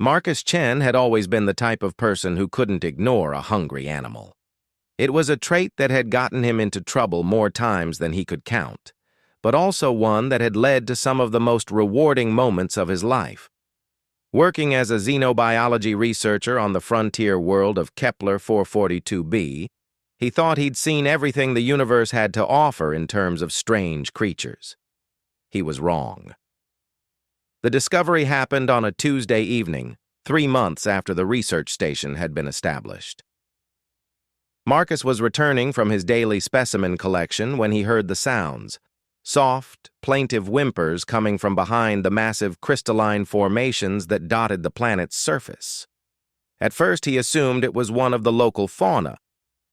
Marcus Chen had always been the type of person who couldn't ignore a hungry animal. It was a trait that had gotten him into trouble more times than he could count, but also one that had led to some of the most rewarding moments of his life. Working as a xenobiology researcher on the frontier world of Kepler 442b, he thought he'd seen everything the universe had to offer in terms of strange creatures. He was wrong. The discovery happened on a Tuesday evening, 3 months after the research station had been established. Marcus was returning from his daily specimen collection when he heard the sounds, soft, plaintive whimpers coming from behind the massive crystalline formations that dotted the planet's surface. At first he assumed it was one of the local fauna,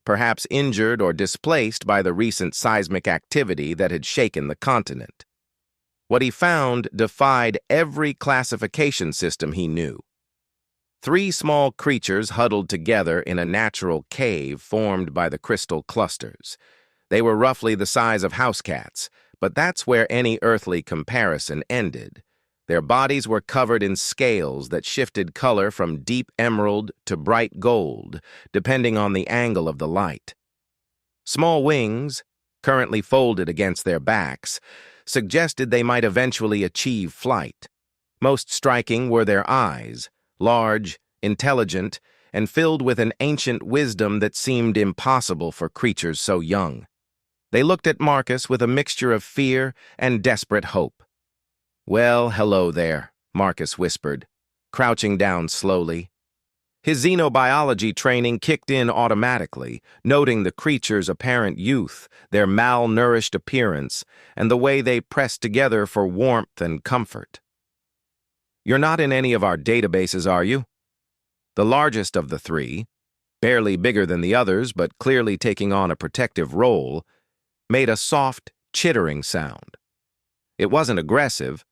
perhaps injured or displaced by the recent seismic activity that had shaken the continent. What he found defied every classification system he knew. 3 small creatures huddled together in a natural cave formed by the crystal clusters. They were roughly the size of house cats, but that's where any earthly comparison ended. Their bodies were covered in scales that shifted color from deep emerald to bright gold, depending on the angle of the light. Small wings, currently folded against their backs, suggested they might eventually achieve flight. Most striking were their eyes, large, intelligent, and filled with an ancient wisdom that seemed impossible for creatures so young. They looked at Marcus with a mixture of fear and desperate hope. "Well, hello there," Marcus whispered, crouching down slowly. His xenobiology training kicked in automatically, noting the creatures' apparent youth, their malnourished appearance, and the way they pressed together for warmth and comfort. "You're not in any of our databases, are you?" The largest of the 3, barely bigger than the others but clearly taking on a protective role, made a soft, chittering sound. It wasn't aggressive,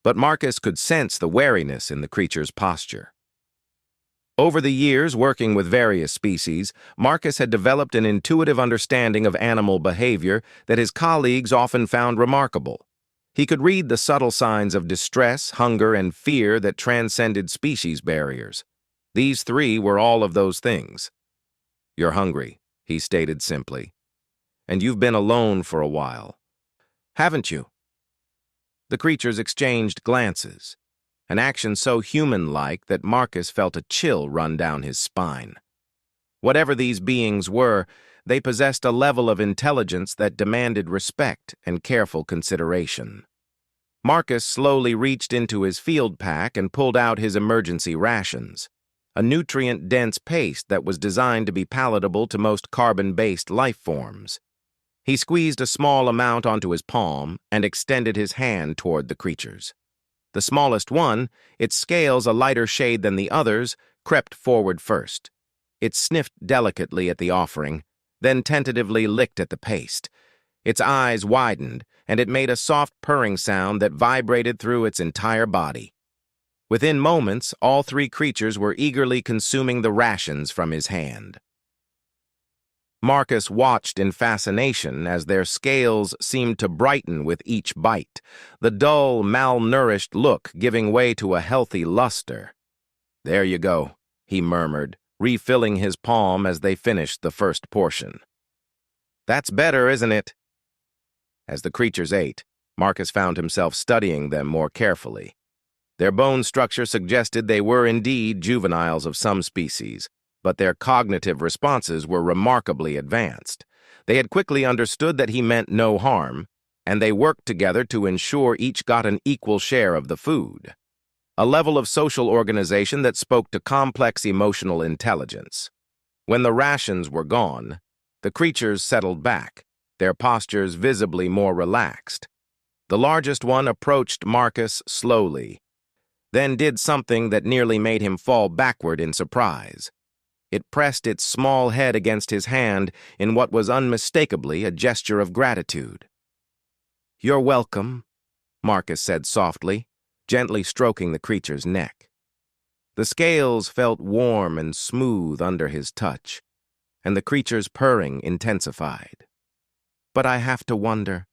but Marcus could sense the wariness in the creature's posture. Over the years working with various species, Marcus had developed an intuitive understanding of animal behavior that his colleagues often found remarkable. He could read the subtle signs of distress, hunger, and fear that transcended species barriers. These 3 were all of those things. "You're hungry," he stated simply. "And you've been alone for a while, haven't you?" The creatures exchanged glances, an action so human-like that Marcus felt a chill run down his spine. Whatever these beings were, they possessed a level of intelligence that demanded respect and careful consideration. Marcus slowly reached into his field pack and pulled out his emergency rations, a nutrient-dense paste that was designed to be palatable to most carbon-based life forms. He squeezed a small amount onto his palm and extended his hand toward the creatures. The smallest one, its scales a lighter shade than the others, crept forward first. It sniffed delicately at the offering, then tentatively licked at the paste. Its eyes widened, and it made a soft purring sound that vibrated through its entire body. Within moments, all 3 creatures were eagerly consuming the rations from his hand. Marcus watched in fascination as their scales seemed to brighten with each bite, the dull, malnourished look giving way to a healthy luster. "There you go," he murmured, refilling his palm as they finished the first portion. "That's better, isn't it?" As the creatures ate, Marcus found himself studying them more carefully. Their bone structure suggested they were indeed juveniles of some species, but their cognitive responses were remarkably advanced. They had quickly understood that he meant no harm, and they worked together to ensure each got an equal share of the food. A level of social organization that spoke to complex emotional intelligence. When the rations were gone, the creatures settled back, their postures visibly more relaxed. The largest one approached Marcus slowly, then did something that nearly made him fall backward in surprise. It pressed its small head against his hand in what was unmistakably a gesture of gratitude. "You're welcome," Marcus said softly, gently stroking the creature's neck. The scales felt warm and smooth under his touch, and the creature's purring intensified. "But I have to wonder,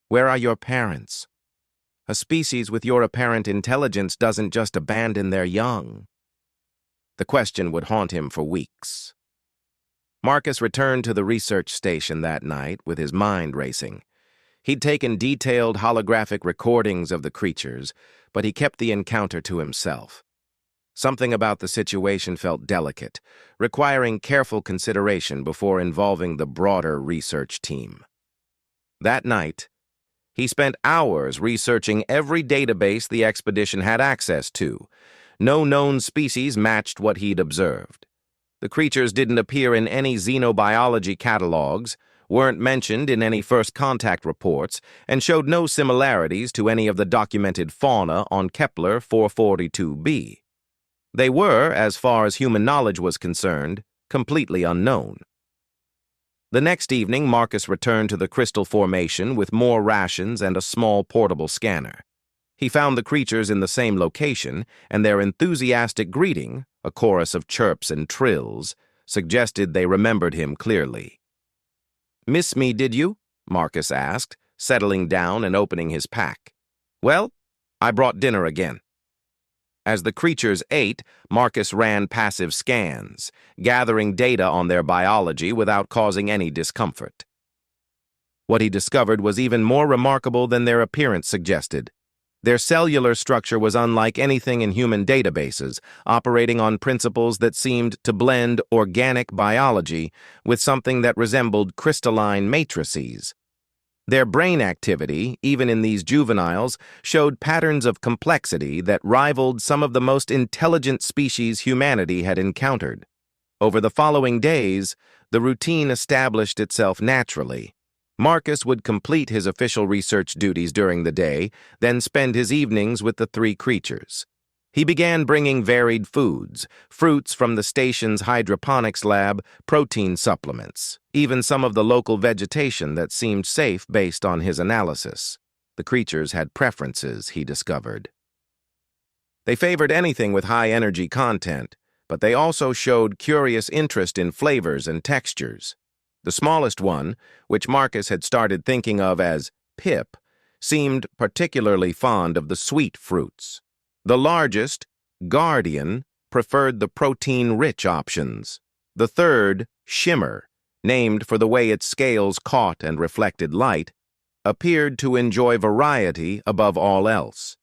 where are your parents?" A species with your apparent intelligence doesn't just abandon their young. The question would haunt him for weeks. Marcus returned to the research station that night with his mind racing. He'd taken detailed holographic recordings of the creatures, but he kept the encounter to himself. Something about the situation felt delicate, requiring careful consideration before involving the broader research team. That night, he spent hours researching every database the expedition had access to. No known species matched what he'd observed. The creatures didn't appear in any xenobiology catalogs, weren't mentioned in any first contact reports, and showed no similarities to any of the documented fauna on Kepler 442b. They were, as far as human knowledge was concerned, completely unknown. The next evening, Marcus returned to the crystal formation with more rations and a small portable scanner. He found the creatures in the same location, and their enthusiastic greeting, a chorus of chirps and trills, suggested they remembered him clearly. "Miss me, did you?" Marcus asked, settling down and opening his pack. "Well, I brought dinner again." As the creatures ate, Marcus ran passive scans, gathering data on their biology without causing any discomfort. What he discovered was even more remarkable than their appearance suggested. Their cellular structure was unlike anything in human databases, operating on principles that seemed to blend organic biology with something that resembled crystalline matrices. Their brain activity, even in these juveniles, showed patterns of complexity that rivaled some of the most intelligent species humanity had encountered. Over the following days, the routine established itself naturally. Marcus would complete his official research duties during the day, then spend his evenings with the three creatures. He began bringing varied foods, fruits from the station's hydroponics lab, protein supplements, even some of the local vegetation that seemed safe based on his analysis. The creatures had preferences, he discovered. They favored anything with high energy content, but they also showed curious interest in flavors and textures. The smallest one, which Marcus had started thinking of as Pip, seemed particularly fond of the sweet fruits. The largest, Guardian, preferred the protein-rich options. The third, Shimmer, named for the way its scales caught and reflected light, appeared to enjoy variety above all else.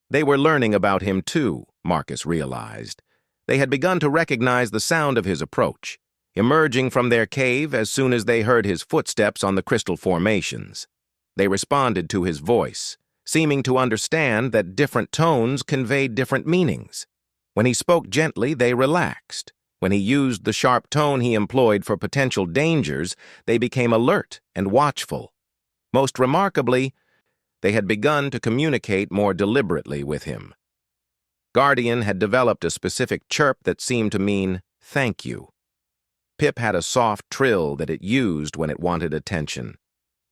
They were learning about him too, Marcus realized. They had begun to recognize the sound of his approach, emerging from their cave as soon as they heard his footsteps on the crystal formations. They responded to his voice, seeming to understand that different tones conveyed different meanings. When he spoke gently, they relaxed. When he used the sharp tone he employed for potential dangers, they became alert and watchful. Most remarkably, they had begun to communicate more deliberately with him. Guardian had developed a specific chirp that seemed to mean thank you. Pip had a soft trill that it used when it wanted attention.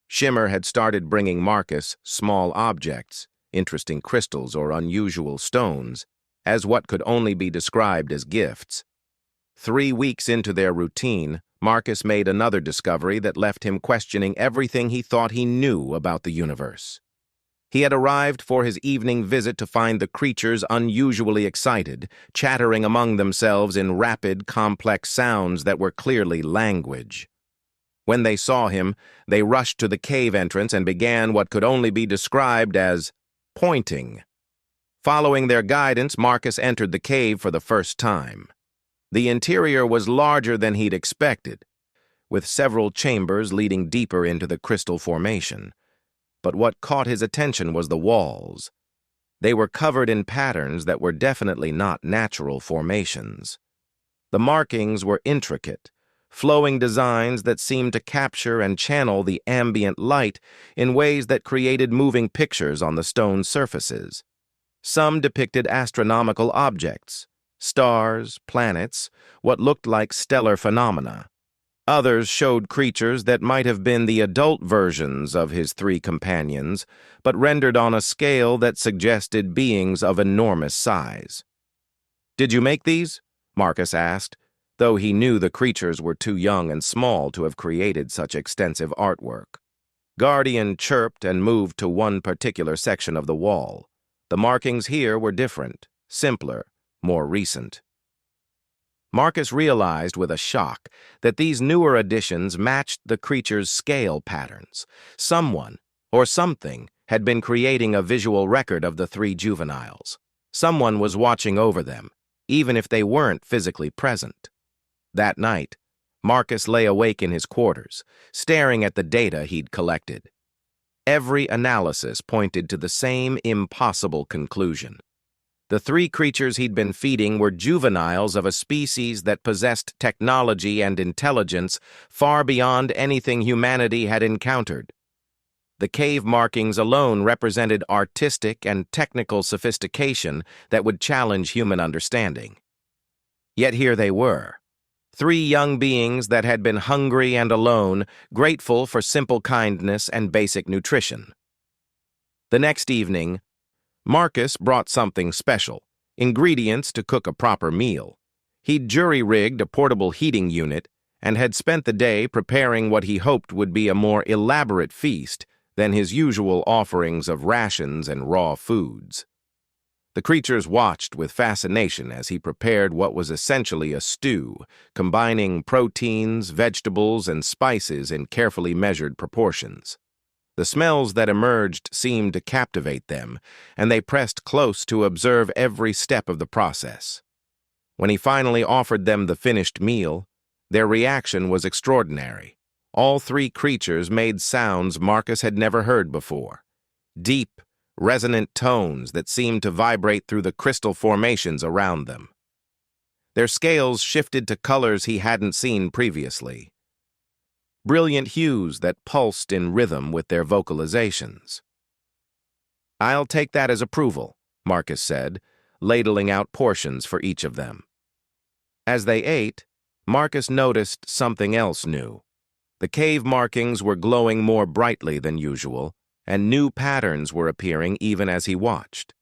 Shimmer had started bringing Marcus small objects, interesting crystals or unusual stones, as what could only be described as gifts. 3 weeks into their routine, Marcus made another discovery that left him questioning everything he thought he knew about the universe. He had arrived for his evening visit to find the creatures unusually excited, chattering among themselves in rapid, complex sounds that were clearly language. When they saw him, they rushed to the cave entrance and began what could only be described as pointing. Following their guidance, Marcus entered the cave for the first time. The interior was larger than he'd expected, with several chambers leading deeper into the crystal formation. But what caught his attention was the walls. They were covered in patterns that were definitely not natural formations. The markings were intricate, flowing designs that seemed to capture and channel the ambient light in ways that created moving pictures on the stone surfaces. Some depicted astronomical objects, stars, planets, what looked like stellar phenomena. Others showed creatures that might have been the adult versions of his three companions, but rendered on a scale that suggested beings of enormous size. "Did you make these?" Marcus asked, though he knew the creatures were too young and small to have created such extensive artwork. Guardian chirped and moved to one particular section of the wall. The markings here were different, simpler, more recent. Marcus realized with a shock that these newer additions matched the creature's scale patterns. Someone, or something, had been creating a visual record of the three juveniles. Someone was watching over them, even if they weren't physically present. That night, Marcus lay awake in his quarters, staring at the data he'd collected. Every analysis pointed to the same impossible conclusion. The three creatures he'd been feeding were juveniles of a species that possessed technology and intelligence far beyond anything humanity had encountered. The cave markings alone represented artistic and technical sophistication that would challenge human understanding. Yet here they were, three young beings that had been hungry and alone, grateful for simple kindness and basic nutrition. The next evening, Marcus brought something special, ingredients to cook a proper meal. He'd jury-rigged a portable heating unit and had spent the day preparing what he hoped would be a more elaborate feast than his usual offerings of rations and raw foods. The creatures watched with fascination as he prepared what was essentially a stew, combining proteins, vegetables, and spices in carefully measured proportions. The smells that emerged seemed to captivate them, and they pressed close to observe every step of the process. When he finally offered them the finished meal, their reaction was extraordinary. All three creatures made sounds Marcus had never heard before. Deep, resonant tones that seemed to vibrate through the crystal formations around them. Their scales shifted to colors he hadn't seen previously. Brilliant hues that pulsed in rhythm with their vocalizations. "I'll take that as approval," Marcus said, ladling out portions for each of them. As they ate, Marcus noticed something else new. The cave markings were glowing more brightly than usual, and new patterns were appearing even as he watched.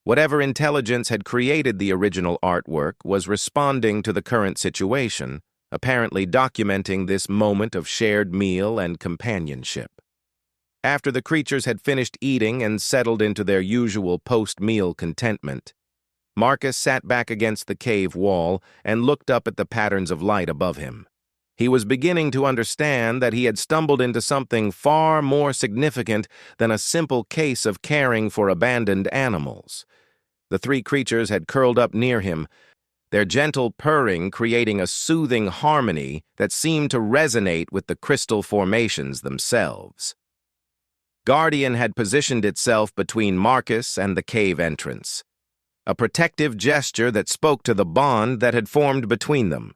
Whatever intelligence had created the original artwork was responding to the current situation, apparently documenting this moment of shared meal and companionship. After the creatures had finished eating and settled into their usual post-meal contentment, Marcus sat back against the cave wall and looked up at the patterns of light above him. He was beginning to understand that he had stumbled into something far more significant than a simple case of caring for abandoned animals. The three creatures had curled up near him, their gentle purring creating a soothing harmony that seemed to resonate with the crystal formations themselves. Guardian had positioned itself between Marcus and the cave entrance, a protective gesture that spoke to the bond that had formed between them.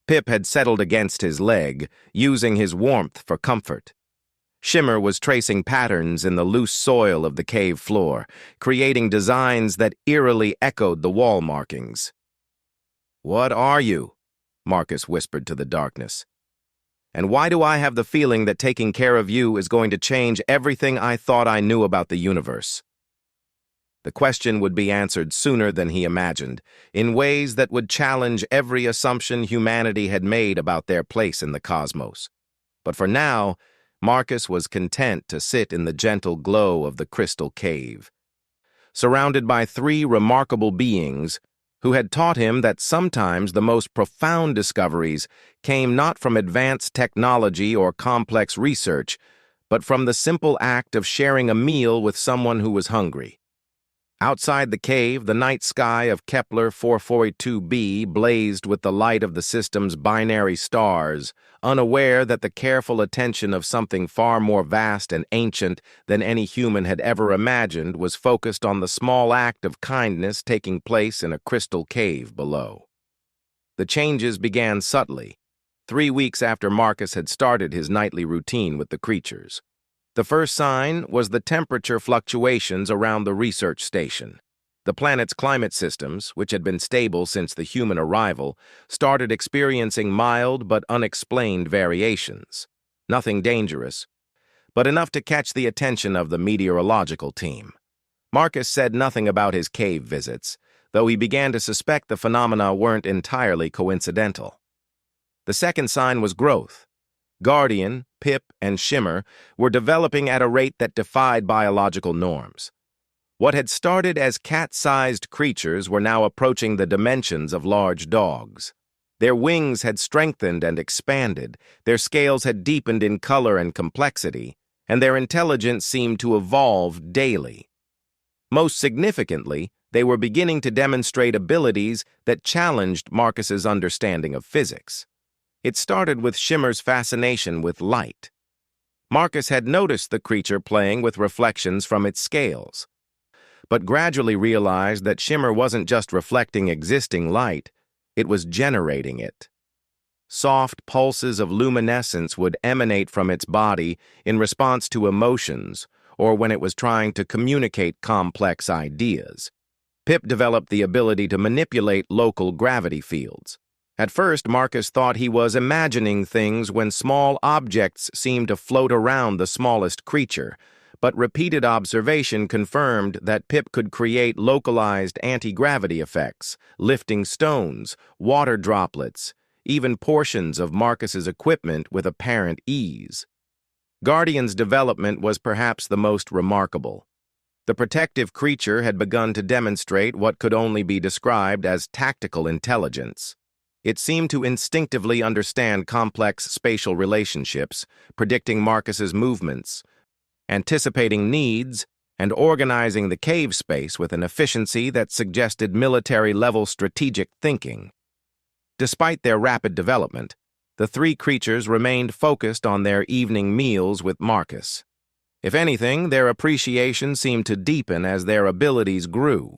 Pip had settled against his leg, using his warmth for comfort. Shimmer was tracing patterns in the loose soil of the cave floor, creating designs that eerily echoed the wall markings. "What are you?" Marcus whispered to the darkness. "And why do I have the feeling that taking care of you is going to change everything I thought I knew about the universe?" The question would be answered sooner than he imagined, in ways that would challenge every assumption humanity had made about their place in the cosmos. But for now, Marcus was content to sit in the gentle glow of the crystal cave, surrounded by three remarkable beings who had taught him that sometimes the most profound discoveries came not from advanced technology or complex research, but from the simple act of sharing a meal with someone who was hungry. Outside the cave, the night sky of Kepler 442b blazed with the light of the system's binary stars, unaware that the careful attention of something far more vast and ancient than any human had ever imagined was focused on the small act of kindness taking place in a crystal cave below. The changes began subtly, 3 weeks after Marcus had started his nightly routine with the creatures. The first sign was the temperature fluctuations around the research station. The planet's climate systems, which had been stable since the human arrival, started experiencing mild but unexplained variations. Nothing dangerous, but enough to catch the attention of the meteorological team. Marcus said nothing about his cave visits, though he began to suspect the phenomena weren't entirely coincidental. The second sign was growth. Guardian, Pip, and Shimmer were developing at a rate that defied biological norms. What had started as cat-sized creatures were now approaching the dimensions of large dogs. Their wings had strengthened and expanded, their scales had deepened in color and complexity, and their intelligence seemed to evolve daily. Most significantly, they were beginning to demonstrate abilities that challenged Marcus's understanding of physics. It started with Shimmer's fascination with light. Marcus had noticed the creature playing with reflections from its scales, but gradually realized that Shimmer wasn't just reflecting existing light, it was generating it. Soft pulses of luminescence would emanate from its body in response to emotions or when it was trying to communicate complex ideas. Pip developed the ability to manipulate local gravity fields. At first, Marcus thought he was imagining things when small objects seemed to float around the smallest creature, but repeated observation confirmed that Pip could create localized anti-gravity effects, lifting stones, water droplets, even portions of Marcus's equipment with apparent ease. Guardian's development was perhaps the most remarkable. The protective creature had begun to demonstrate what could only be described as tactical intelligence. It seemed to instinctively understand complex spatial relationships, predicting Marcus's movements, anticipating needs, and organizing the cave space with an efficiency that suggested military-level strategic thinking. Despite their rapid development, the three creatures remained focused on their evening meals with Marcus. If anything, their appreciation seemed to deepen as their abilities grew.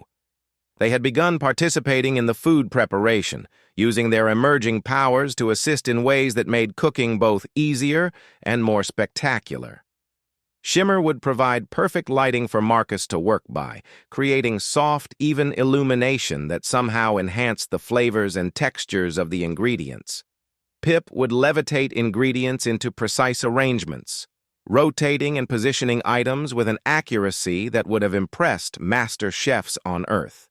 They had begun participating in the food preparation, using their emerging powers to assist in ways that made cooking both easier and more spectacular. Shimmer would provide perfect lighting for Marcus to work by, creating soft, even illumination that somehow enhanced the flavors and textures of the ingredients. Pip would levitate ingredients into precise arrangements, rotating and positioning items with an accuracy that would have impressed master chefs on Earth.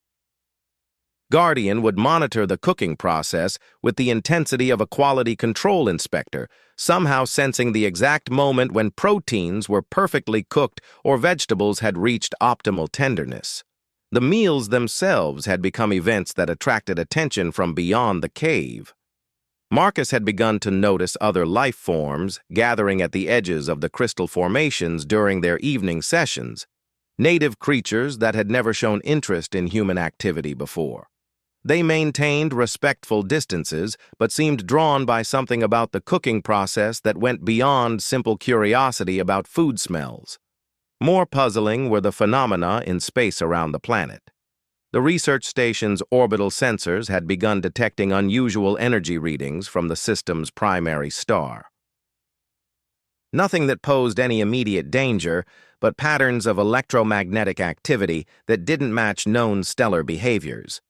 Guardian would monitor the cooking process with the intensity of a quality control inspector, somehow sensing the exact moment when proteins were perfectly cooked or vegetables had reached optimal tenderness. The meals themselves had become events that attracted attention from beyond the cave. Marcus had begun to notice other life forms gathering at the edges of the crystal formations during their evening sessions, native creatures that had never shown interest in human activity before. They maintained respectful distances, but seemed drawn by something about the cooking process that went beyond simple curiosity about food smells. More puzzling were the phenomena in space around the planet. The research station's orbital sensors had begun detecting unusual energy readings from the system's primary star. Nothing that posed any immediate danger, but patterns of electromagnetic activity that didn't match known stellar behaviors.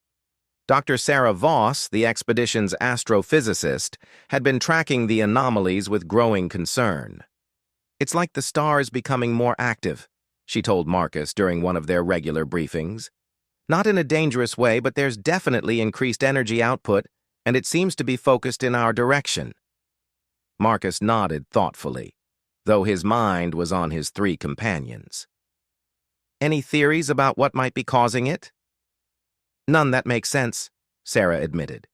Dr. Sarah Voss, the expedition's astrophysicist, had been tracking the anomalies with growing concern. "It's like the star is becoming more active," she told Marcus during one of their regular briefings. "Not in a dangerous way, but there's definitely increased energy output, and it seems to be focused in our direction." Marcus nodded thoughtfully, though his mind was on his three companions. "Any theories about what might be causing it?" "None that make sense," Sarah admitted.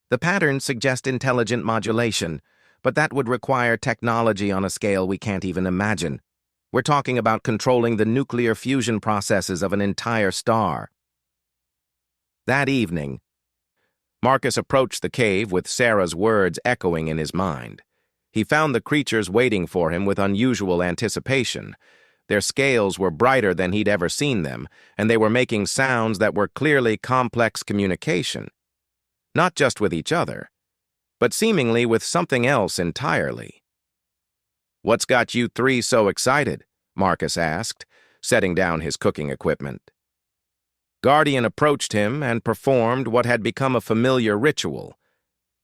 "The patterns suggest intelligent modulation, but that would require technology on a scale we can't even imagine. We're talking about controlling the nuclear fusion processes of an entire star." That evening, Marcus approached the cave with Sarah's words echoing in his mind. He found the creatures waiting for him with unusual anticipation. Their scales were brighter than he'd ever seen them, and they were making sounds that were clearly complex communication. Not just with each other, but seemingly with something else entirely. "What's got you three so excited?" Marcus asked, setting down his cooking equipment. Guardian approached him and performed what had become a familiar ritual,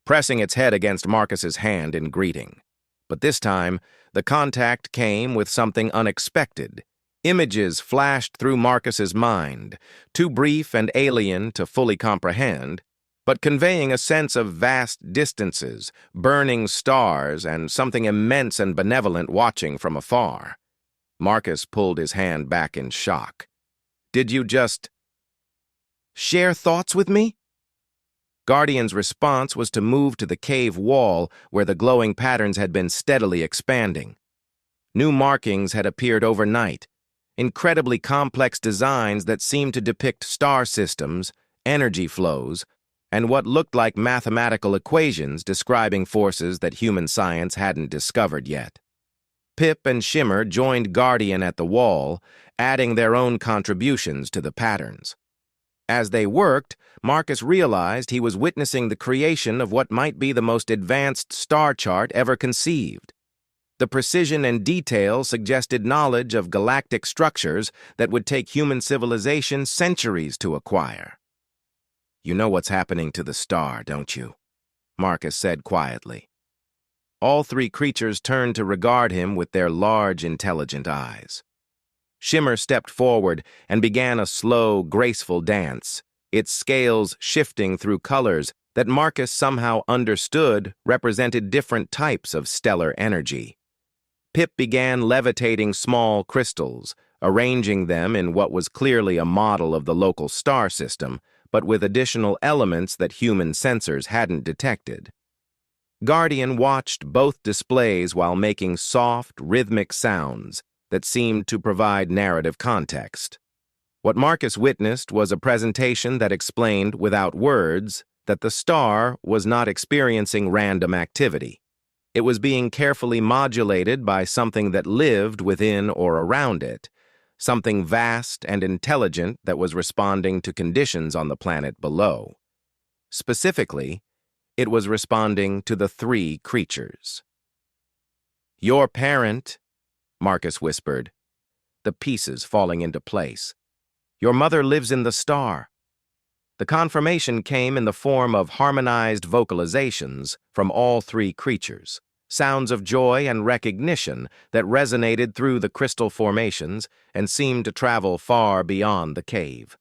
pressing its head against Marcus's hand in greeting. But this time, the contact came with something unexpected. Images flashed through Marcus's mind, too brief and alien to fully comprehend, but conveying a sense of vast distances, burning stars, and something immense and benevolent watching from afar. Marcus pulled his hand back in shock. "Did you just share thoughts with me?" Guardian's response was to move to the cave wall where the glowing patterns had been steadily expanding. New markings had appeared overnight, incredibly complex designs that seemed to depict star systems, energy flows, and what looked like mathematical equations describing forces that human science hadn't discovered yet. Pip and Shimmer joined Guardian at the wall, adding their own contributions to the patterns. As they worked, Marcus realized he was witnessing the creation of what might be the most advanced star chart ever conceived. The precision and detail suggested knowledge of galactic structures that would take human civilization centuries to acquire. "You know what's happening to the star, don't you?" Marcus said quietly. All three creatures turned to regard him with their large, intelligent eyes. Shimmer stepped forward and began a slow, graceful dance, its scales shifting through colors that Marcus somehow understood represented different types of stellar energy. Pip began levitating small crystals, arranging them in what was clearly a model of the local star system, but with additional elements that human sensors hadn't detected. Guardian watched both displays while making soft, rhythmic sounds that seemed to provide narrative context. What Marcus witnessed was a presentation that explained, without words, that the star was not experiencing random activity. It was being carefully modulated by something that lived within or around it, something vast and intelligent that was responding to conditions on the planet below. Specifically, it was responding to the three creatures. "Your parent," Marcus whispered, the pieces falling into place. "Your mother lives in the star." The confirmation came in the form of harmonized vocalizations from all three creatures, sounds of joy and recognition that resonated through the crystal formations and seemed to travel far beyond the cave.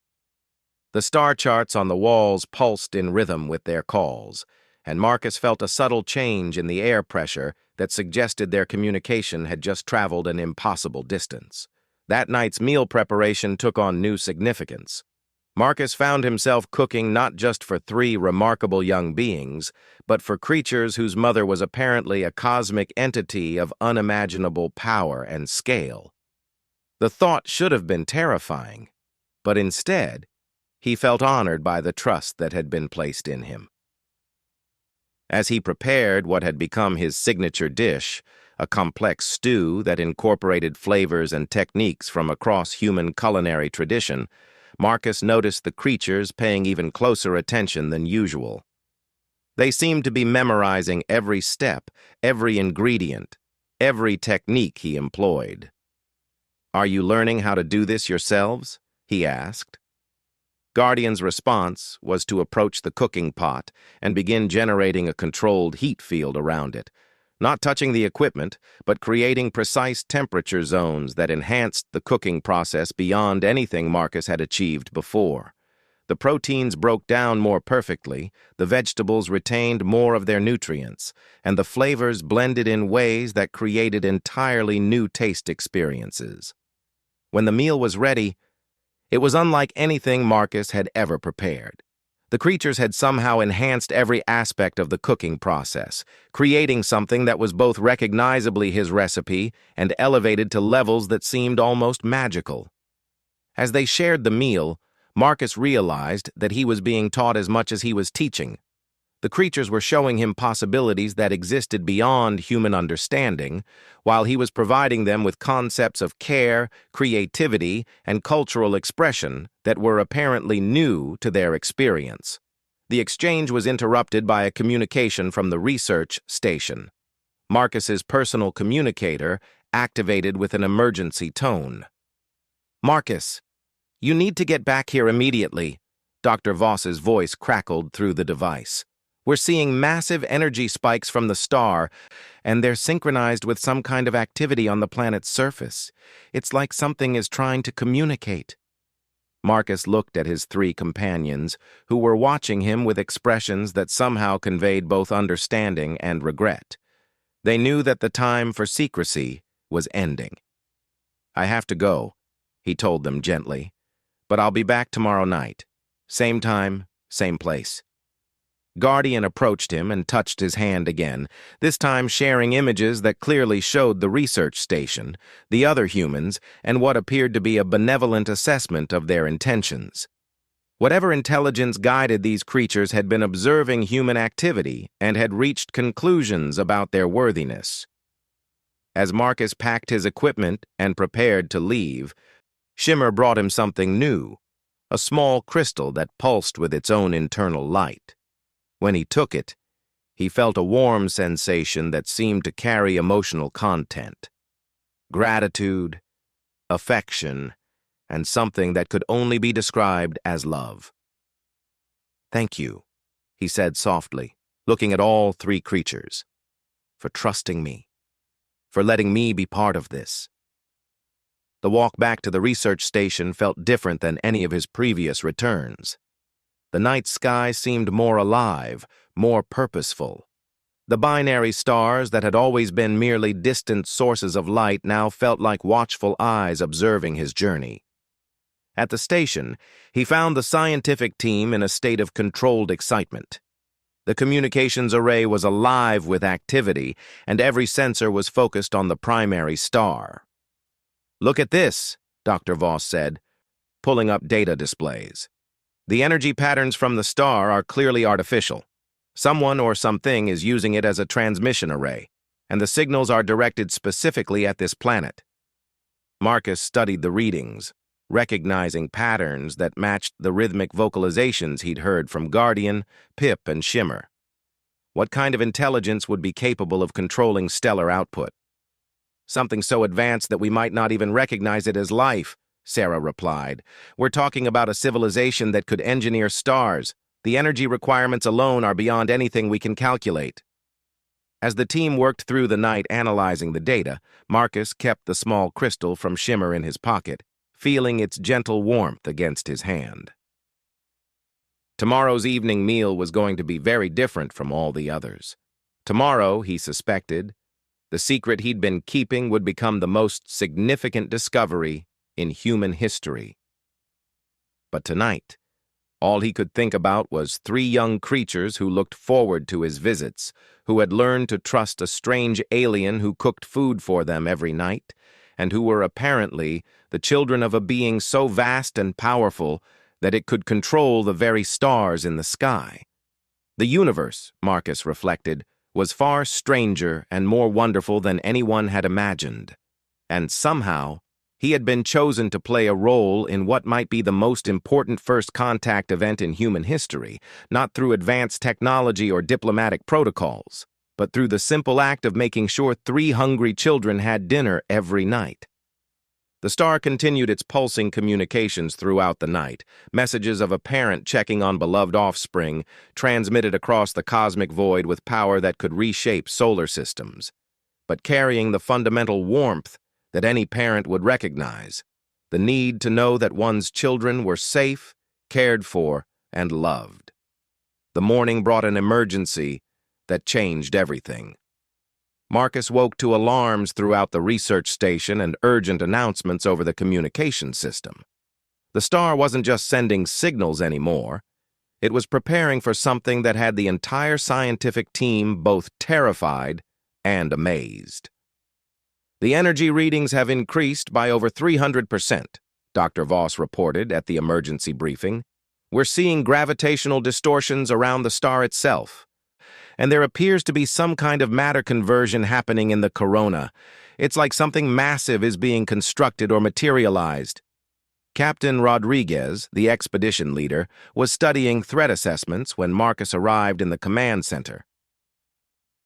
The star charts on the walls pulsed in rhythm with their calls, and Marcus felt a subtle change in the air pressure that suggested their communication had just traveled an impossible distance. That night's meal preparation took on new significance. Marcus found himself cooking not just for three remarkable young beings, but for creatures whose mother was apparently a cosmic entity of unimaginable power and scale. The thought should have been terrifying, but instead, he felt honored by the trust that had been placed in him. As he prepared what had become his signature dish, a complex stew that incorporated flavors and techniques from across human culinary tradition, Marcus noticed the creatures paying even closer attention than usual. They seemed to be memorizing every step, every ingredient, every technique he employed. "Are you learning how to do this yourselves?" he asked. Guardian's response was to approach the cooking pot and begin generating a controlled heat field around it, not touching the equipment, but creating precise temperature zones that enhanced the cooking process beyond anything Marcus had achieved before. The proteins broke down more perfectly, the vegetables retained more of their nutrients, and the flavors blended in ways that created entirely new taste experiences. When the meal was ready, it was unlike anything Marcus had ever prepared. The creatures had somehow enhanced every aspect of the cooking process, creating something that was both recognizably his recipe and elevated to levels that seemed almost magical. As they shared the meal, Marcus realized that he was being taught as much as he was teaching. The creatures were showing him possibilities that existed beyond human understanding, while he was providing them with concepts of care, creativity, and cultural expression that were apparently new to their experience. The exchange was interrupted by a communication from the research station. Marcus's personal communicator activated with an emergency tone. "Marcus, you need to get back here immediately," Dr. Voss's voice crackled through the device. "We're seeing massive energy spikes from the star, and they're synchronized with some kind of activity on the planet's surface. It's like something is trying to communicate." Marcus looked at his three companions, who were watching him with expressions that somehow conveyed both understanding and regret. They knew that the time for secrecy was ending. "I have to go," he told them gently, "but I'll be back tomorrow night. Same time, same place." Guardian approached him and touched his hand again, this time sharing images that clearly showed the research station, the other humans, and what appeared to be a benevolent assessment of their intentions. Whatever intelligence guided these creatures had been observing human activity and had reached conclusions about their worthiness. As Marcus packed his equipment and prepared to leave, Shimmer brought him something new, a small crystal that pulsed with its own internal light. When he took it, he felt a warm sensation that seemed to carry emotional content. Gratitude, affection, and something that could only be described as love. "Thank you," he said softly, looking at all three creatures, "for trusting me, for letting me be part of this." The walk back to the research station felt different than any of his previous returns. The night sky seemed more alive, more purposeful. The binary stars that had always been merely distant sources of light now felt like watchful eyes observing his journey. At the station, he found the scientific team in a state of controlled excitement. The communications array was alive with activity, and every sensor was focused on the primary star. "Look at this," Dr. Voss said, pulling up data displays. "The energy patterns from the star are clearly artificial. Someone or something is using it as a transmission array, and the signals are directed specifically at this planet." Marcus studied the readings, recognizing patterns that matched the rhythmic vocalizations he'd heard from Guardian, Pip, and Shimmer. What kind of intelligence would be capable of controlling stellar output? "Something so advanced that we might not even recognize it as life," Sarah replied. "We're talking about a civilization that could engineer stars. The energy requirements alone are beyond anything we can calculate." As the team worked through the night analyzing the data, Marcus kept the small crystal from Shimmer in his pocket, feeling its gentle warmth against his hand. Tomorrow's evening meal was going to be very different from all the others. Tomorrow, he suspected, the secret he'd been keeping would become the most significant discovery in human history. But tonight, all he could think about was three young creatures who looked forward to his visits, who had learned to trust a strange alien who cooked food for them every night, and who were apparently the children of a being so vast and powerful that it could control the very stars in the sky. The universe, Marcus reflected, was far stranger and more wonderful than anyone had imagined, and somehow he had been chosen to play a role in what might be the most important first contact event in human history, not through advanced technology or diplomatic protocols, but through the simple act of making sure three hungry children had dinner every night. The star continued its pulsing communications throughout the night, messages of a parent checking on beloved offspring, transmitted across the cosmic void with power that could reshape solar systems, but carrying the fundamental warmth that any parent would recognize, the need to know that one's children were safe, cared for, and loved. The morning brought an emergency that changed everything. Marcus woke to alarms throughout the research station and urgent announcements over the communication system. The star wasn't just sending signals anymore. It was preparing for something that had the entire scientific team both terrified and amazed. "The energy readings have increased by over 300%, Dr. Voss reported at the emergency briefing. "We're seeing gravitational distortions around the star itself. And there appears to be some kind of matter conversion happening in the corona. It's like something massive is being constructed or materialized." Captain Rodriguez, the expedition leader, was studying threat assessments when Marcus arrived in the command center.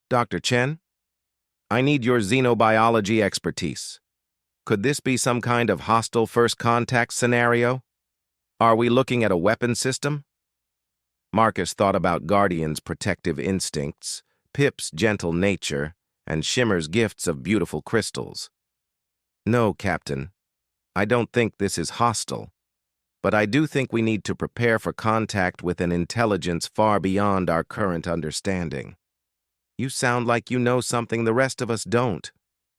"Dr. Chen, I need your xenobiology expertise. Could this be some kind of hostile first contact scenario? Are we looking at a weapon system?" Marcus thought about Guardian's protective instincts, Pip's gentle nature, and Shimmer's gifts of beautiful crystals. "No, Captain. I don't think this is hostile. but I do think we need to prepare for contact with an intelligence far beyond our current understanding. You sound like you know something the rest of us don't,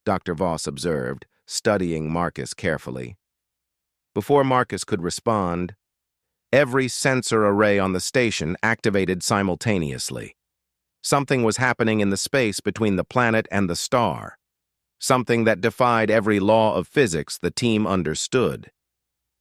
Dr. Voss observed, studying Marcus carefully. Before Marcus could respond, every sensor array on the station activated simultaneously. Something was happening in the space between the planet and the star. Something that defied every law of physics the team understood.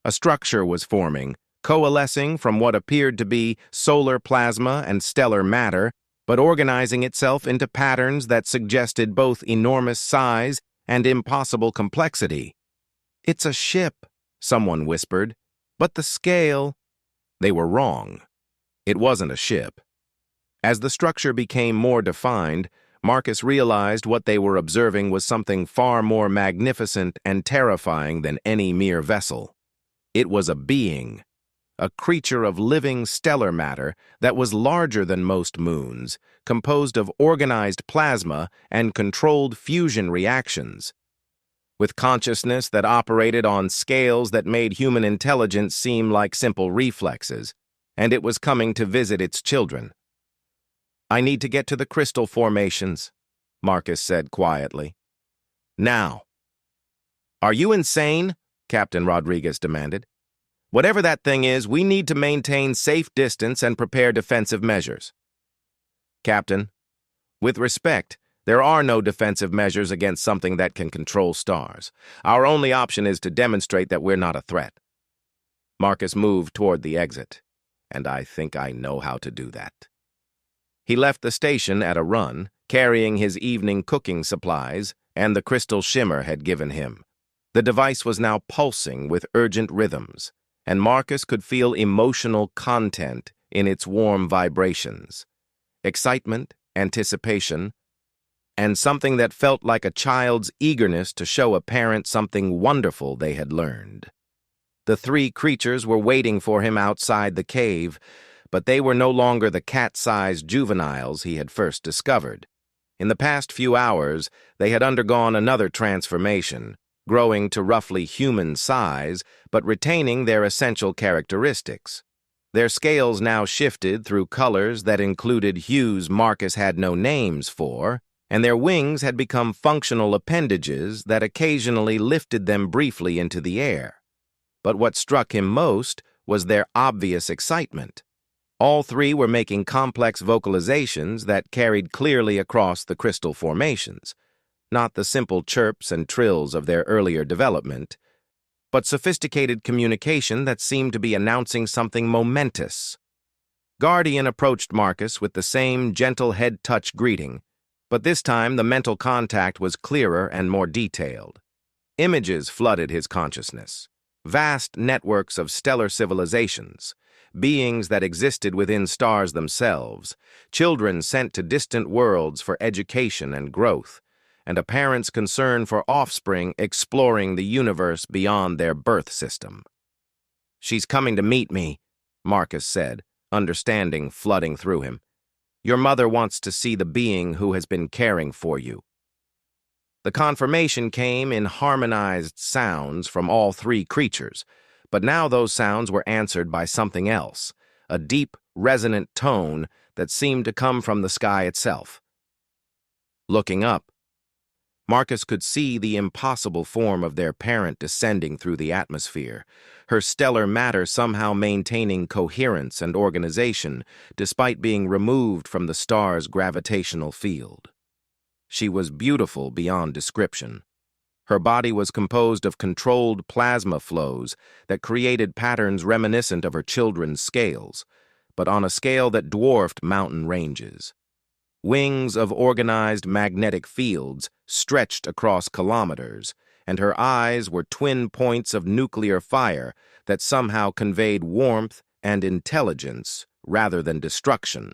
A structure was forming, coalescing from what appeared to be solar plasma and stellar matter, but organizing itself into patterns that suggested both enormous size and impossible complexity. "It's a ship," someone whispered, "but the scale—" They were wrong. It wasn't a ship. As the structure became more defined, Marcus realized what they were observing was something far more magnificent and terrifying than any mere vessel. It was a being, a creature of living stellar matter that was larger than most moons, composed of organized plasma and controlled fusion reactions. With consciousness that operated on scales that made human intelligence seem like simple reflexes, and it was coming to visit its children. "I need to get to the crystal formations," Marcus said quietly. "Now." "Are you insane?" Captain Rodriguez demanded. "Whatever that thing is, we need to maintain safe distance and prepare defensive measures." "Captain, with respect, there are no defensive measures against something that can control stars. Our only option is to demonstrate that we're not a threat." Marcus moved toward the exit, and I think I know how to do that. He left the station at a run, carrying his evening cooking supplies and the crystal shimmer had given him. The device was now pulsing with urgent rhythms, and Marcus could feel emotional content in its warm vibrations. Excitement, anticipation, and something that felt like a child's eagerness to show a parent something wonderful they had learned. The three creatures were waiting for him outside the cave, but they were no longer the cat-sized juveniles he had first discovered. In the past few hours, they had undergone another transformation, growing to roughly human size, but retaining their essential characteristics. Their scales now shifted through colors that included hues Marcus had no names for, and their wings had become functional appendages that occasionally lifted them briefly into the air. But what struck him most was their obvious excitement. All three were making complex vocalizations that carried clearly across the crystal formations, not the simple chirps and trills of their earlier development, but sophisticated communication that seemed to be announcing something momentous. Guardian approached Marcus with the same gentle head-touch greeting, but this time the mental contact was clearer and more detailed. Images flooded his consciousness. Vast networks of stellar civilizations, beings that existed within stars themselves, children sent to distant worlds for education and growth, and a parent's concern for offspring exploring the universe beyond their birth system. "She's coming to meet me," Marcus said, understanding flooding through him. "Your mother wants to see the being who has been caring for you." The confirmation came in harmonized sounds from all three creatures, but now those sounds were answered by something else, a deep, resonant tone that seemed to come from the sky itself. Looking up, Marcus could see the impossible form of their parent descending through the atmosphere, her stellar matter somehow maintaining coherence and organization despite being removed from the star's gravitational field. She was beautiful beyond description. Her body was composed of controlled plasma flows that created patterns reminiscent of her children's scales, but on a scale that dwarfed mountain ranges. Wings of organized magnetic fields stretched across kilometers, and her eyes were twin points of nuclear fire that somehow conveyed warmth and intelligence rather than destruction.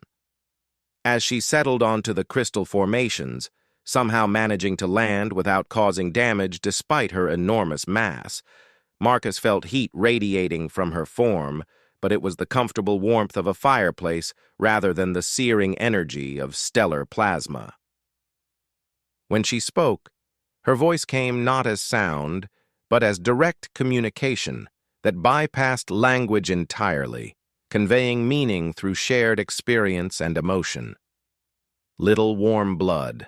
As she settled onto the crystal formations, somehow managing to land without causing damage despite her enormous mass, Marcus felt heat radiating from her form, but it was the comfortable warmth of a fireplace rather than the searing energy of stellar plasma. When she spoke, her voice came not as sound, but as direct communication that bypassed language entirely, conveying meaning through shared experience and emotion. Little warm blood.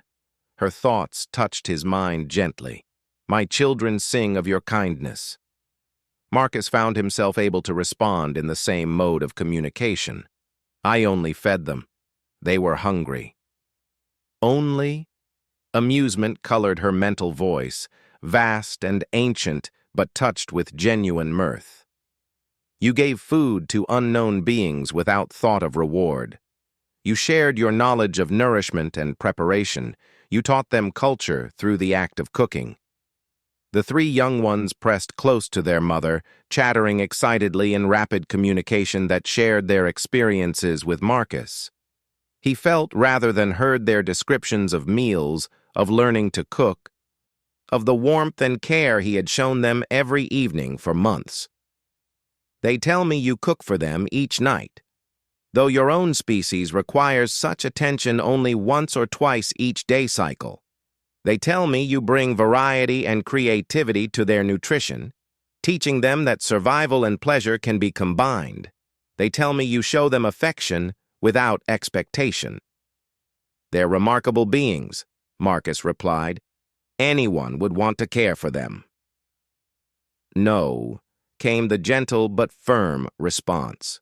Her thoughts touched his mind gently. My children sing of your kindness. Marcus found himself able to respond in the same mode of communication. I only fed them. They were hungry. Only? Amusement colored her mental voice, vast and ancient, but touched with genuine mirth. You gave food to unknown beings without thought of reward. You shared your knowledge of nourishment and preparation. You taught them culture through the act of cooking. The three young ones pressed close to their mother, chattering excitedly in rapid communication that shared their experiences with Marcus. He felt rather than heard their descriptions of meals, of learning to cook, of the warmth and care he had shown them every evening for months. They tell me you cook for them each night, though your own species requires such attention only once or twice each day cycle. They tell me you bring variety and creativity to their nutrition, teaching them that survival and pleasure can be combined. They tell me you show them affection without expectation. They're remarkable beings, Marcus replied. Anyone would want to care for them. No, came the gentle but firm response.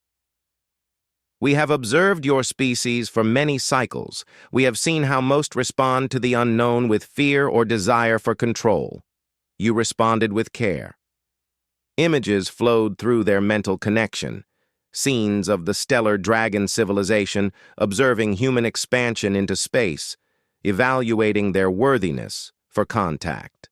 We have observed your species for many cycles. We have seen how most respond to the unknown with fear or desire for control. You responded with care. Images flowed through their mental connection. Scenes of the stellar dragon civilization observing human expansion into space, evaluating their worthiness for contact.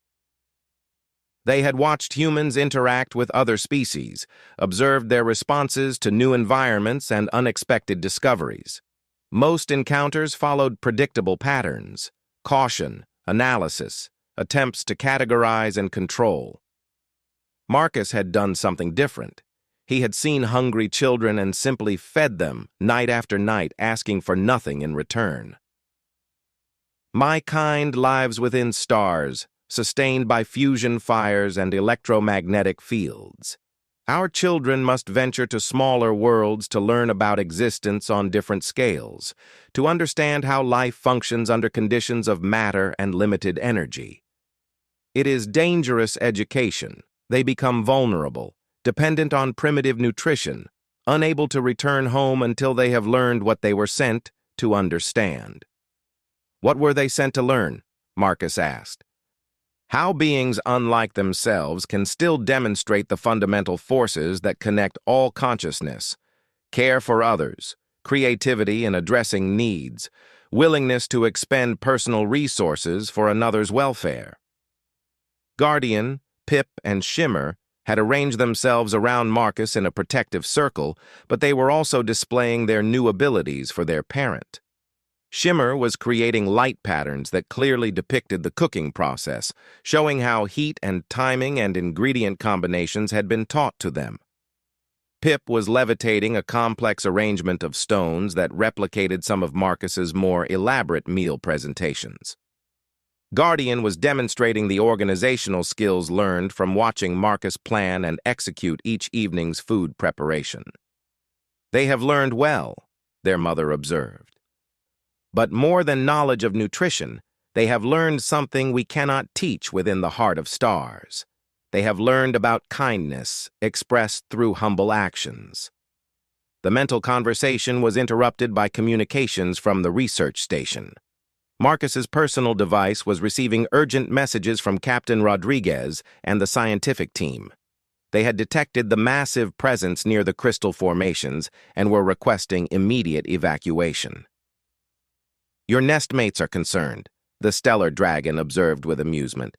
They had watched humans interact with other species, observed their responses to new environments and unexpected discoveries. Most encounters followed predictable patterns: caution, analysis, attempts to categorize and control. Marcus had done something different. He had seen hungry children and simply fed them night after night, asking for nothing in return. My kind lives within stars, sustained by fusion fires and electromagnetic fields. Our children must venture to smaller worlds to learn about existence on different scales, to understand how life functions under conditions of matter and limited energy. It is dangerous education. They become vulnerable, dependent on primitive nutrition, unable to return home until they have learned what they were sent to understand. What were they sent to learn? Marcus asked. How beings unlike themselves can still demonstrate the fundamental forces that connect all consciousness: care for others, creativity in addressing needs, willingness to expend personal resources for another's welfare. Guardian, Pip, and Shimmer had arranged themselves around Marcus in a protective circle, but they were also displaying their new abilities for their parent. Shimmer was creating light patterns that clearly depicted the cooking process, showing how heat and timing and ingredient combinations had been taught to them. Pip was levitating a complex arrangement of stones that replicated some of Marcus's more elaborate meal presentations. Guardian was demonstrating the organizational skills learned from watching Marcus plan and execute each evening's food preparation. They have learned well, their mother observed. But more than knowledge of nutrition, they have learned something we cannot teach within the heart of stars. They have learned about kindness expressed through humble actions. The mental conversation was interrupted by communications from the research station. Marcus's personal device was receiving urgent messages from Captain Rodriguez and the scientific team. They had detected the massive presence near the crystal formations and were requesting immediate evacuation. Your nestmates are concerned, the stellar dragon observed with amusement.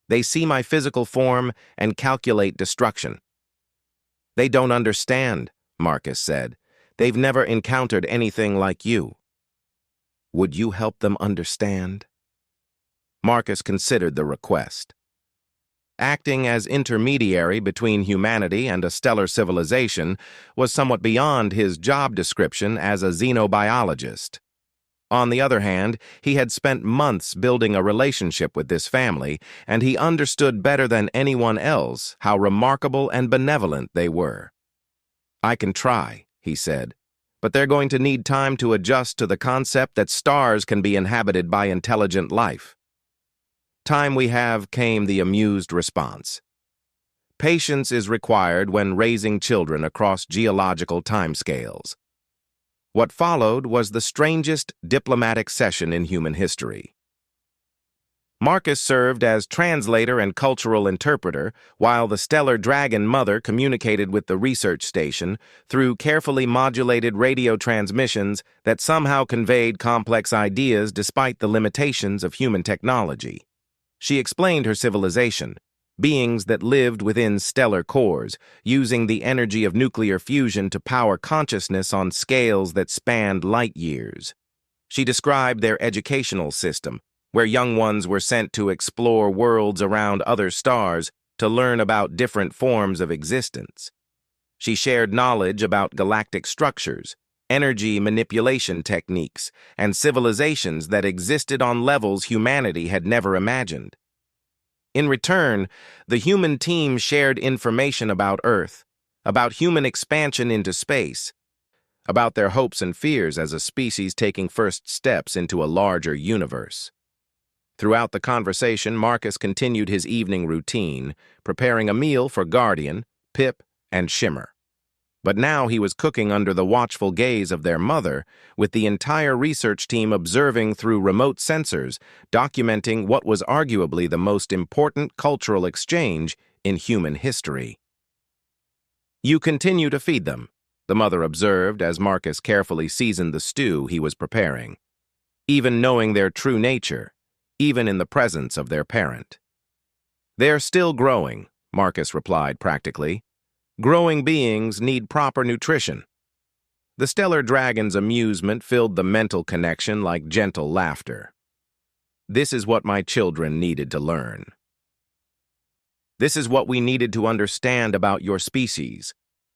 They see my physical form and calculate destruction. They don't understand, Marcus said. They've never encountered anything like you. Would you help them understand? Marcus considered the request. Acting as intermediary between humanity and a stellar civilization was somewhat beyond his job description as a xenobiologist. On the other hand, he had spent months building a relationship with this family, and he understood better than anyone else how remarkable and benevolent they were. "I can try," he said, "but they're going to need time to adjust to the concept that stars can be inhabited by intelligent life." "Time we have," came the amused response. "Patience is required when raising children across geological timescales." What followed was the strangest diplomatic session in human history. Marcus served as translator and cultural interpreter, while the stellar dragon mother communicated with the research station through carefully modulated radio transmissions that somehow conveyed complex ideas despite the limitations of human technology. She explained her civilization, beings that lived within stellar cores, using the energy of nuclear fusion to power consciousness on scales that spanned light years. She described their educational system, where young ones were sent to explore worlds around other stars to learn about different forms of existence. She shared knowledge about galactic structures, energy manipulation techniques, and civilizations that existed on levels humanity had never imagined. In return, the human team shared information about Earth, about human expansion into space, about their hopes and fears as a species taking first steps into a larger universe. Throughout the conversation, Marcus continued his evening routine, preparing a meal for Guardian, Pip, and Shimmer. But now he was cooking under the watchful gaze of their mother, with the entire research team observing through remote sensors, documenting what was arguably the most important cultural exchange in human history. "You continue to feed them," the mother observed as Marcus carefully seasoned the stew he was preparing, "even knowing their true nature, even in the presence of their parent." "They're still growing," Marcus replied practically. "Growing beings need proper nutrition." The stellar dragon's amusement filled the mental connection like gentle laughter. "This is what my children needed to learn. This is what we needed to understand about your species.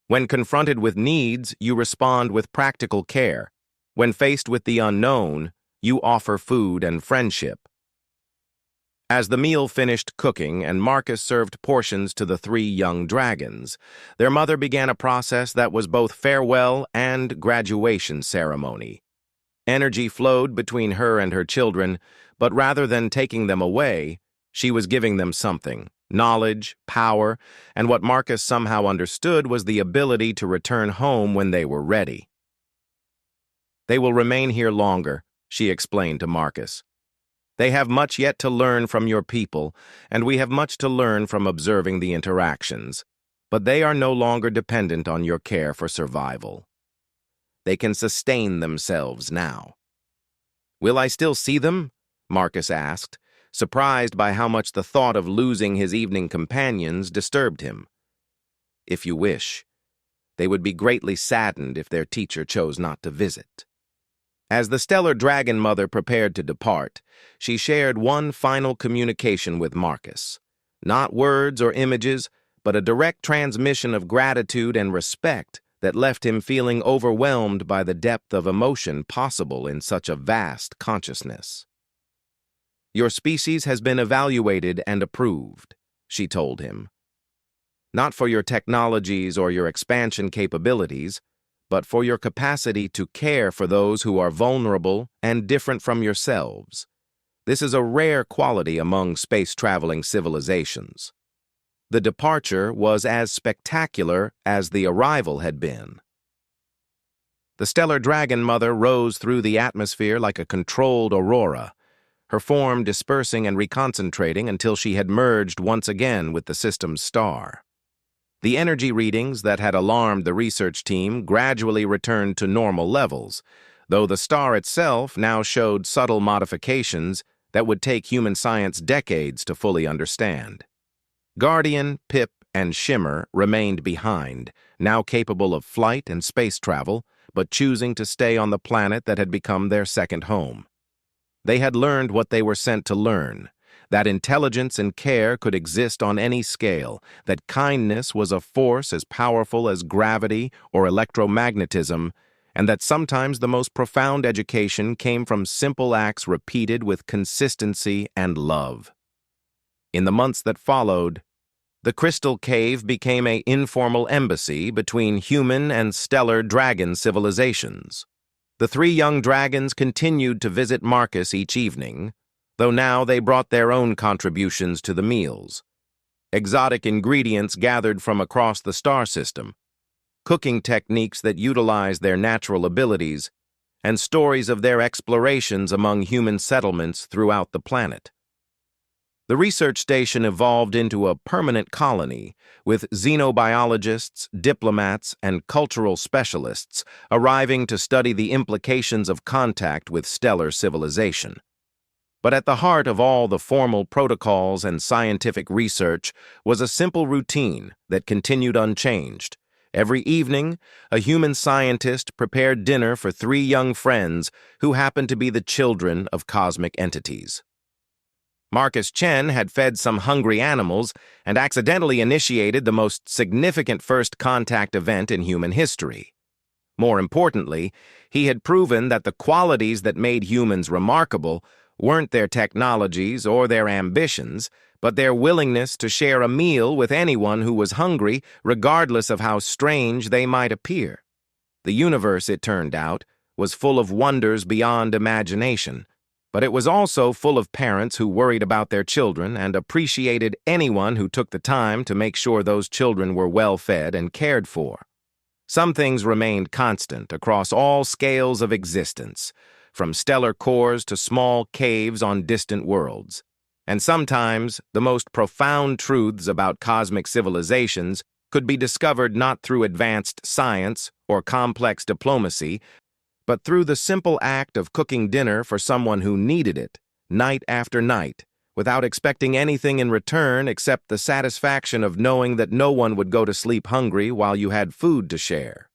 When confronted with needs, you respond with practical care. When faced with the unknown, you offer food and friendship." As the meal finished cooking and Marcus served portions to the three young dragons, their mother began a process that was both farewell and graduation ceremony. Energy flowed between her and her children, but rather than taking them away, she was giving them something: knowledge, power, and what Marcus somehow understood was the ability to return home when they were ready. "They will remain here longer," she explained to Marcus. "They have much yet to learn from your people, and we have much to learn from observing the interactions. But they are no longer dependent on your care for survival. They can sustain themselves now." "Will I still see them?" Marcus asked, surprised by how much the thought of losing his evening companions disturbed him. "If you wish. They would be greatly saddened if their teacher chose not to visit." As the stellar dragon mother prepared to depart, she shared one final communication with Marcus. Not words or images, but a direct transmission of gratitude and respect that left him feeling overwhelmed by the depth of emotion possible in such a vast consciousness. "Your species has been evaluated and approved," she told him. "Not for your technologies or your expansion capabilities, but for your capacity to care for those who are vulnerable and different from yourselves. This is a rare quality among space-traveling civilizations." The departure was as spectacular as the arrival had been. The stellar dragon mother rose through the atmosphere like a controlled aurora, her form dispersing and reconcentrating until she had merged once again with the system's star. The energy readings that had alarmed the research team gradually returned to normal levels, though the star itself now showed subtle modifications that would take human science decades to fully understand. Guardian, Pip, and Shimmer remained behind, now capable of flight and space travel, but choosing to stay on the planet that had become their second home. They had learned what they were sent to learn: that intelligence and care could exist on any scale, that kindness was a force as powerful as gravity or electromagnetism, and that sometimes the most profound education came from simple acts repeated with consistency and love. In the months that followed, the Crystal Cave became an informal embassy between human and stellar dragon civilizations. The three young dragons continued to visit Marcus each evening, though now they brought their own contributions to the meals. Exotic ingredients gathered from across the star system, cooking techniques that utilize their natural abilities, and stories of their explorations among human settlements throughout the planet. The research station evolved into a permanent colony, with xenobiologists, diplomats, and cultural specialists arriving to study the implications of contact with stellar civilization. But at the heart of all the formal protocols and scientific research was a simple routine that continued unchanged. Every evening, a human scientist prepared dinner for three young friends who happened to be the children of cosmic entities. Marcus Chen had fed some hungry animals and accidentally initiated the most significant first contact event in human history. More importantly, he had proven that the qualities that made humans remarkable weren't their technologies or their ambitions, but their willingness to share a meal with anyone who was hungry, regardless of how strange they might appear. The universe, it turned out, was full of wonders beyond imagination, but it was also full of parents who worried about their children and appreciated anyone who took the time to make sure those children were well fed and cared for. Some things remained constant across all scales of existence, from stellar cores to small caves on distant worlds. And sometimes the most profound truths about cosmic civilizations could be discovered not through advanced science or complex diplomacy, but through the simple act of cooking dinner for someone who needed it, night after night, without expecting anything in return except the satisfaction of knowing that no one would go to sleep hungry while you had food to share.